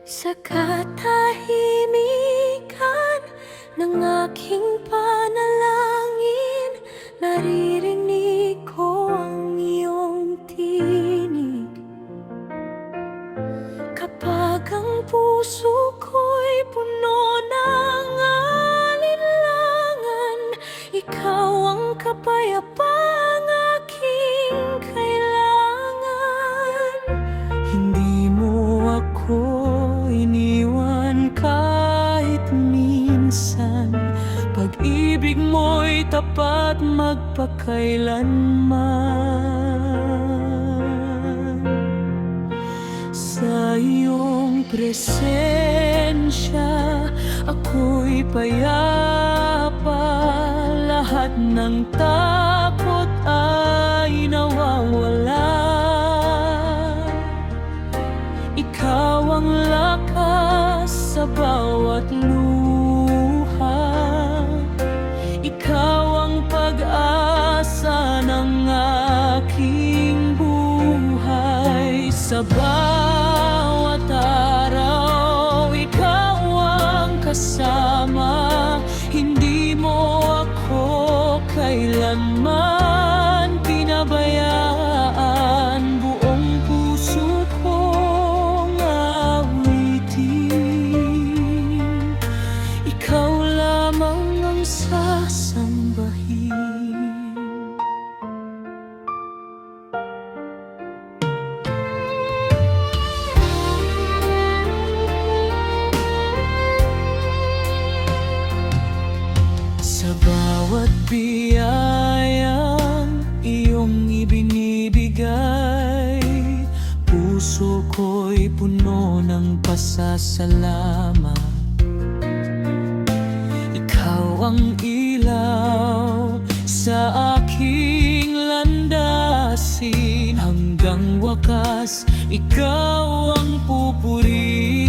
Sa katahimikan ng aking panalangin, naririnig ko ang iyong tinig. Kapag ang puso ko'y puno ng alinlangan, ikaw ang kapayapaang aking kailangan. Hindi mo ako iniwan kahit minsan, pag-ibig mo'y tapat magpakailanman. Sa iyong presensya, ako'y payapa, lahat ng takot ay nawawala. Ikaw ang lakas sa bawat luha, ikaw ang pag-asa ng aking buhay. Sa bawat araw, ikaw ang kasama, hindi mo ako kailanman pinabayaan. Buong puso kong awitin, ikaw lamang ang sasambahin. Sa bawat biyayang iyong ibinibigay, puso ko'y puno ng pasasalamat. Ikaw ang ilaw sa aking landasin, hanggang wakas ikaw ang pupurihin.